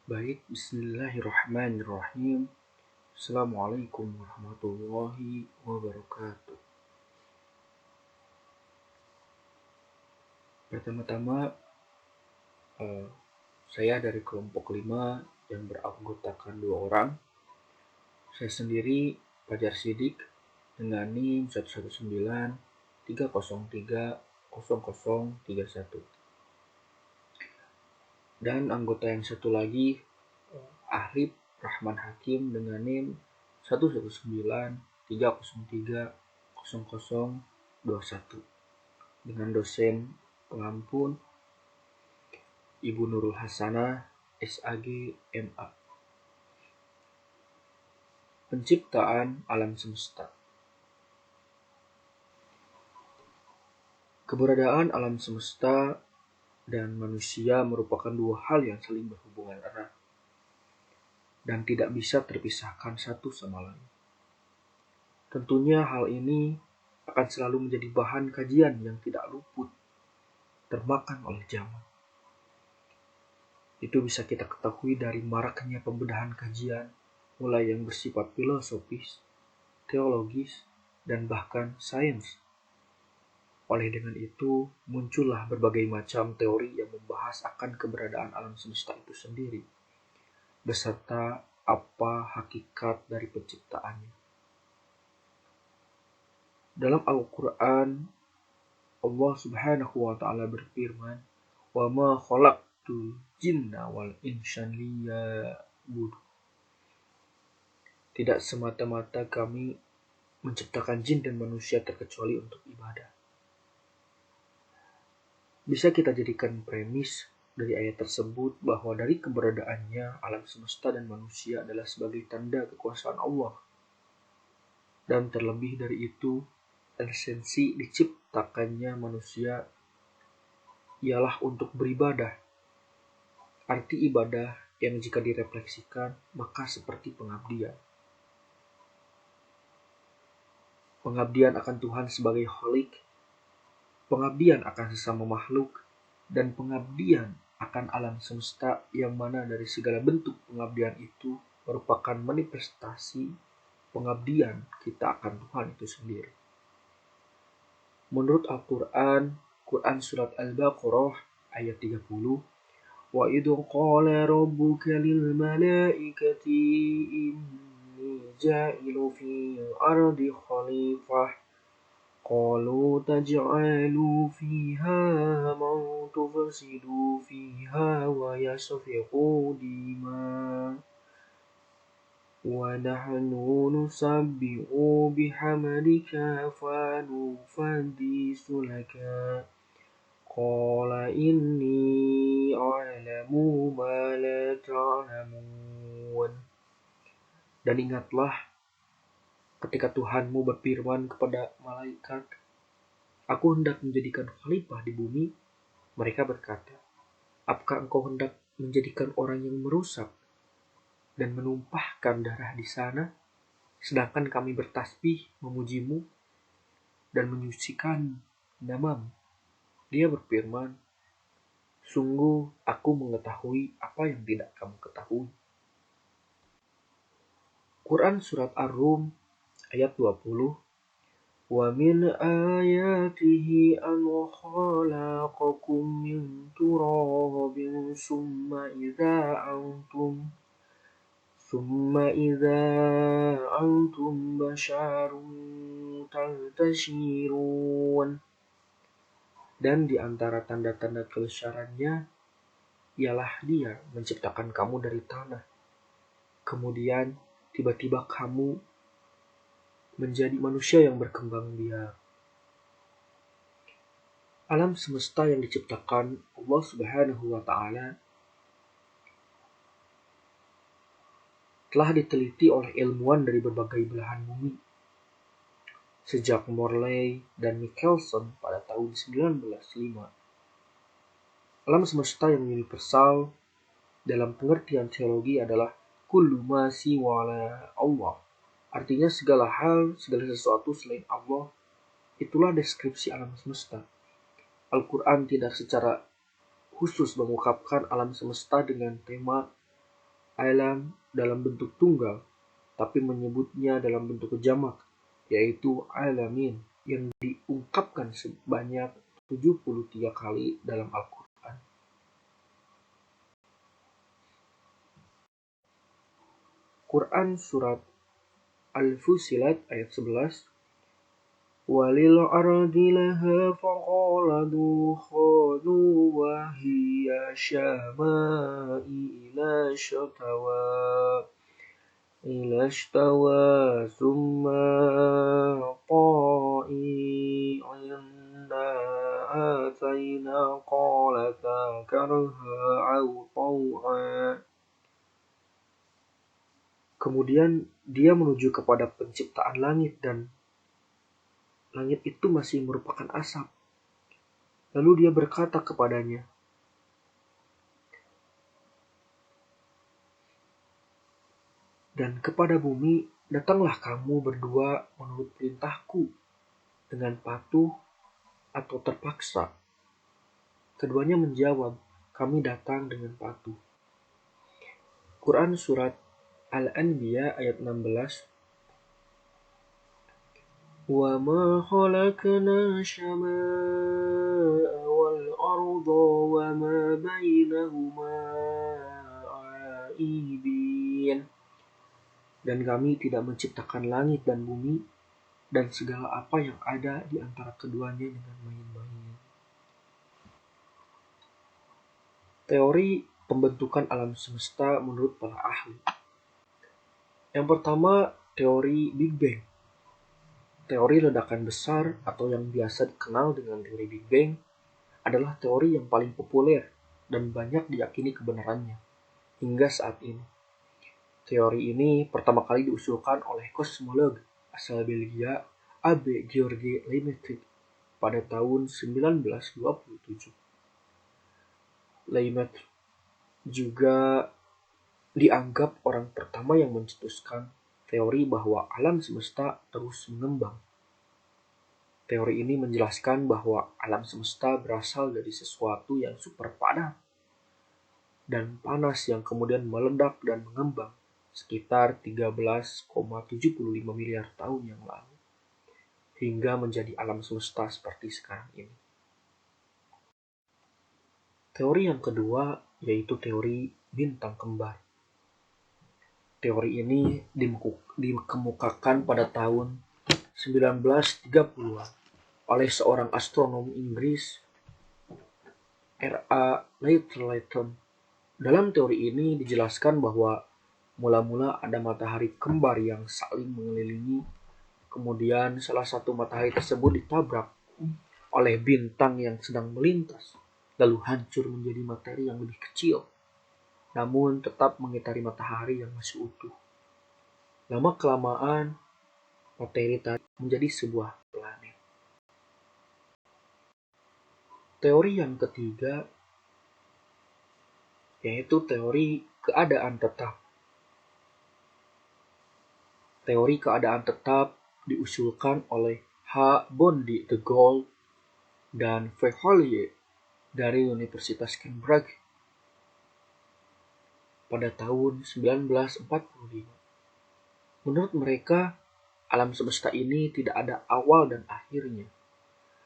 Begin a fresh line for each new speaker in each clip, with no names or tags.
Baik, bismillahirrahmanirrahim. Assalamualaikum warahmatullahi wabarakatuh. Pertama-tama, eh, saya dari kelompok 5 yang beranggotakan 2 orang. Saya sendiri, Fajar Sidik, dengan NIM 11930300031. Dan anggota yang satu lagi, Arif Rahman Hakim dengan NIM 11930300021 dengan dosen pengampun Ibu Nurul Hasanah SAG MA. Penciptaan alam semesta. Keberadaan alam semesta dan manusia merupakan dua hal yang saling berhubungan erat dan tidak bisa terpisahkan satu sama lain. Tentunya hal ini akan selalu menjadi bahan kajian yang tidak luput termakan oleh zaman. Itu bisa kita ketahui dari maraknya pembedahan kajian, mulai yang bersifat filosofis, teologis, dan bahkan sains. Oleh dengan itu, muncullah berbagai macam teori yang membahas akan keberadaan alam semesta itu sendiri, beserta apa hakikat dari penciptaannya. Dalam Al-Quran, Allah Subhanahu wa Ta'ala berfirman, "Wa ma khalaqtul jinna wal insa liya'budun." Tidak semata-mata kami menciptakan jin dan manusia terkecuali untuk ibadah. Bisa kita jadikan premis dari ayat tersebut bahwa dari keberadaannya alam semesta dan manusia adalah sebagai tanda kekuasaan Allah. Dan terlebih dari itu, esensi diciptakannya manusia ialah untuk beribadah. Arti ibadah yang jika direfleksikan maka seperti pengabdian. Pengabdian akan Tuhan sebagai Khalik, pengabdian akan sesama makhluk, dan pengabdian akan alam semesta yang mana dari segala bentuk pengabdian itu merupakan manifestasi pengabdian kita akan Tuhan itu sendiri. Menurut Al-Quran, Quran Surat Al-Baqarah ayat 30, "Wa idhu qala rabbuka lil malaikati inni ja'ilu fil ardi khalifah qalu taj'alu fiha man tufsidu fiha wa yasfiku dima wa nahnu nusabbihu bihamdika fanuqaddisu laka qala inni a'lamu ma la ta'lamun." Dan ingatlah ketika Tuhanmu berfirman kepada malaikat, "Aku hendak menjadikan khalifah di bumi." Mereka berkata, "Apakah engkau hendak menjadikan orang yang merusak dan menumpahkan darah di sana, sedangkan kami bertasbih memujimu dan menyucikan namamu?" Dia berfirman, "Sungguh aku mengetahui apa yang tidak kamu ketahui." Quran Surat Ar-Rum ayat 20, "Wa min ayatihi an khalaqakum min turabin summa idza antum basharun tantashirun." Dan di antara tanda-tanda kebesarannya ialah Dia menciptakan kamu dari tanah. Kemudian tiba-tiba kamu menjadi manusia yang berkembang biak. Alam semesta yang diciptakan Allah Subhanahu wa Ta'ala telah diteliti oleh ilmuwan dari berbagai belahan bumi. Sejak Morley dan Michelson pada tahun 1905. Alam semesta yang universal dalam pengertian teologi adalah kullu ma siwala Allah. Artinya segala hal, segala sesuatu selain Allah. Itulah deskripsi alam semesta. Al-Quran tidak secara khusus mengungkapkan alam semesta dengan tema alam dalam bentuk tunggal, tapi menyebutnya dalam bentuk jamak, yaitu alamin, yang diungkapkan sebanyak 73 kali dalam Al-Quran. Quran Surat Al-Fusilat ayat 11, Walil ardi laha faqaladu khadu wa hiya syama'i ila shtawa thumma ta'i inna atayna qalaka karha au taw'a. Kemudian dia menuju kepada penciptaan langit, dan langit itu masih merupakan asap. Lalu dia berkata kepadanya, dan kepada bumi, datanglah kamu berdua menurut perintahku, dengan patuh atau terpaksa. Keduanya menjawab, kami datang dengan patuh. Quran Surat Al-Anbiya ayat 16, وَمَا خَلَقْنَا السَّمَاءَ وَالْأَرْضَ وَمَا بَيْنَهُمَا عَائِبِينَ. Dan kami tidak menciptakan langit dan bumi dan segala apa yang ada di antara keduanya dengan main-main. Teori pembentukan alam semesta menurut para ahli. Yang pertama, teori Big Bang. Teori ledakan besar atau yang biasa dikenal dengan teori Big Bang adalah teori yang paling populer dan banyak diyakini kebenarannya hingga saat ini. Teori ini pertama kali diusulkan oleh kosmolog asal Belgia A.B. George Lemaître pada tahun 1927. Lemaître juga dianggap orang pertama yang mencetuskan teori bahwa alam semesta terus mengembang. Teori ini menjelaskan bahwa alam semesta berasal dari sesuatu yang super padat dan panas yang kemudian meledak dan mengembang sekitar 13,75 miliar tahun yang lalu, hingga menjadi alam semesta seperti sekarang ini. Teori yang kedua yaitu teori bintang kembar. Teori ini dikemukakan pada tahun 1930-an oleh seorang astronom Inggris, R.A. Lyttelton. Dalam teori ini dijelaskan bahwa mula-mula ada matahari kembar yang saling mengelilingi, kemudian salah satu matahari tersebut ditabrak oleh bintang yang sedang melintas, lalu hancur menjadi materi yang lebih kecil, namun tetap mengitari matahari yang masih utuh. Lama-kelamaan, materi tadi menjadi sebuah planet. Teori yang ketiga yaitu teori keadaan tetap. Teori keadaan tetap diusulkan oleh H. Bondi de Gaulle dan V. Holier dari Universitas Cambridge pada tahun 1945. Menurut mereka, alam semesta ini tidak ada awal dan akhirnya.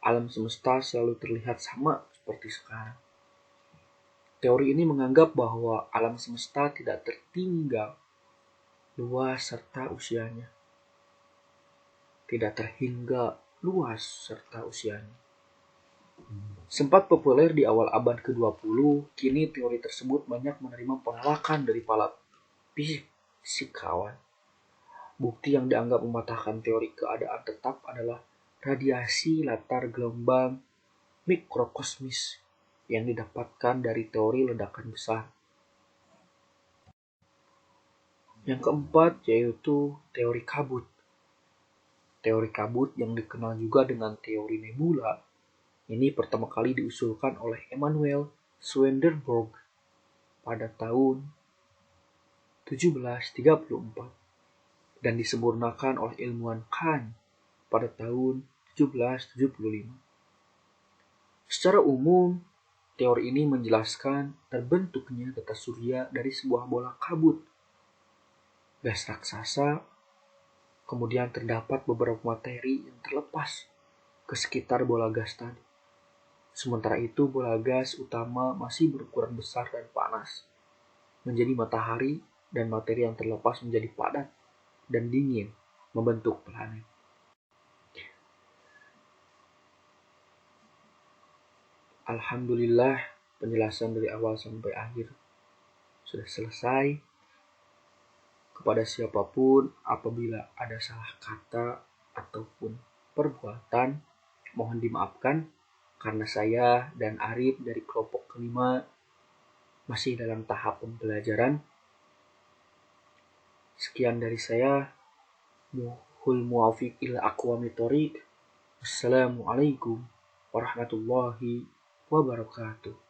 Alam semesta selalu terlihat sama seperti sekarang. Teori ini menganggap bahwa alam semesta tidak tertinggal luas serta usianya. Tidak terhingga luas serta usianya. Sempat populer di awal abad ke-20, kini teori tersebut banyak menerima penolakan dari para fisikawan. Bukti yang dianggap mematahkan teori keadaan tetap adalah radiasi latar gelombang mikrokosmis yang didapatkan dari teori ledakan besar. Yang keempat yaitu teori kabut. Teori kabut yang dikenal juga dengan teori nebula ini pertama kali diusulkan oleh Emanuel Swedenborg pada tahun 1734 dan disempurnakan oleh ilmuwan Kahn pada tahun 1775. Secara umum, Teori ini menjelaskan terbentuknya tata surya dari sebuah bola kabut, gas raksasa, kemudian terdapat beberapa materi yang terlepas ke sekitar bola gas tadi. Sementara itu, bola gas utama masih berukuran besar dan panas, menjadi matahari, dan materi yang terlepas menjadi padat dan dingin, membentuk planet. Alhamdulillah, penjelasan dari awal sampai akhir sudah selesai. Kepada siapapun, apabila ada salah kata ataupun perbuatan, mohon dimaafkan karena saya dan Arif dari kelompok kelima masih dalam tahap pembelajaran. Sekian dari saya. Muhul muwafiq ila aqwamit thoriq. Assalamualaikum warahmatullahi wabarakatuh.